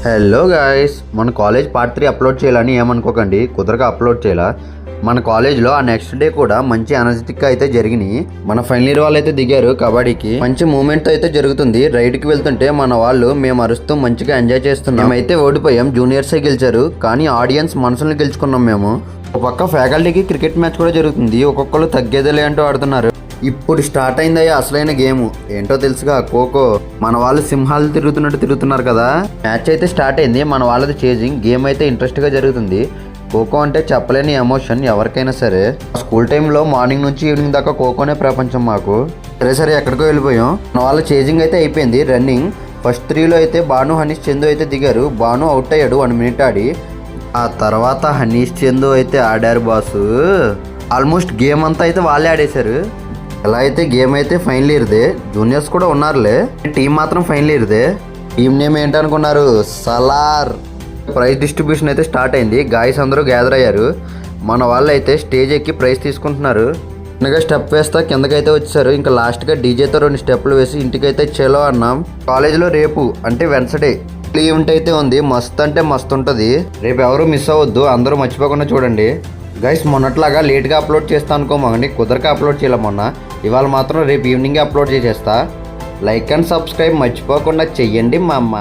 Hello guys, మన college part 3 upload చేయాలని ఏమనుకోకండి, కుదరగా అప్లోడ్ చేయాల. మన కాలేజ్లో ఆ నెక్స్ట్ డే కూడా మంచి ఎనర్జెటిక్గా అయితే జరిగినాయి. మన ఫైనల్ ఇయర్ వాళ్ళు అయితే దిగారు కబడ్డీకి. మంచి మూమెంట్ అయితే జరుగుతుంది. రైడ్కి వెళ్తుంటే మన వాళ్ళు మేము అరుస్తూ మంచిగా ఎంజాయ్ చేస్తున్నాం. మేమైతే ఓడిపోయాం, జూనియర్సే గెలిచారు, కానీ ఆడియన్స్ మనసులను గెలుచుకున్నాం మేము. ఒక పక్క ఫ్యాకల్టీకి క్రికెట్ మ్యాచ్ కూడా జరుగుతుంది. ఒక్కొక్కరు తగ్గేదేలే అంటూ ఆడుతున్నారు. ఇప్పుడు స్టార్ట్ అయిందయ్యా అసలైన గేమ్. ఏంటో తెలుసుగా, ఖోఖో. మన వాళ్ళు సింహాలు తిరుగుతున్నట్టు తిరుగుతున్నారు కదా. మ్యాచ్ అయితే స్టార్ట్ అయింది, మన వాళ్ళది చేజింగ్. గేమ్ అయితే ఇంట్రెస్ట్గా జరుగుతుంది. ఖోఖో అంటే చెప్పలేని ఎమోషన్ ఎవరికైనా సరే. స్కూల్ టైంలో మార్నింగ్ నుంచి ఈవినింగ్ దాకా ఖోఖోనే ప్రపంచం మాకు. సరే ఎక్కడికో వెళ్ళిపోయాం. మన వాళ్ళ చేజింగ్ అయితే అయిపోయింది. రన్నింగ్ ఫస్ట్ 3లో అయితే భాను, హనీష్, చందు అయితే దిగారు. భాను అవుట్ అయ్యాడు 1 మినిట్ ఆడి. ఆ తర్వాత హనీష్, చందు అయితే ఆడారు బాసు. ఆల్మోస్ట్ గేమ్ అంతా అయితే వాళ్ళే ఆడేశారు. ఎలా అయితే గేమ్ అయితే ఫైనల్ ఇయర్దే, జూనియర్స్ కూడా ఉన్నారులే, టీం మాత్రం ఫైనల్ ఇయర్దే. టీం నేమ్ ఏంటనుకున్నారు? సలార్. ప్రైజ్ డిస్ట్రిబ్యూషన్ అయితే స్టార్ట్ అయింది. గాయస్ అందరూ గ్యాదర్ అయ్యారు. మన వాళ్ళు అయితే స్టేజ్ ఎక్కి ప్రైజ్ తీసుకుంటున్నారు. చిన్నగా స్టెప్ వేస్తా కిందకైతే వచ్చారు. ఇంకా లాస్ట్గా డీజేతో 2 స్టెప్లు వేసి ఇంటికైతే చెలో అన్నాం. కాలేజీలో రేపు అంటే వెన్స్డే ఈవెంట్ అయితే ఉంది. మస్తు అంటే మస్తు ఉంటుంది. రేపు ఎవరు మిస్ అవ్వద్దు, అందరూ మర్చిపోకుండా చూడండి. గైస్ మొన్నట్లాగా లేట్గా అప్లోడ్ చేస్తా అనుకోమండి, కుదరక అప్లోడ్ చేయాలి మొన్న. ఇవాళ మాత్రం రేపు ఈవినింగే అప్లోడ్ చేసేస్తా. లైక్ అండ్ సబ్స్క్రైబ్ మర్చిపోకుండా చెయ్యండి మా అమ్మ.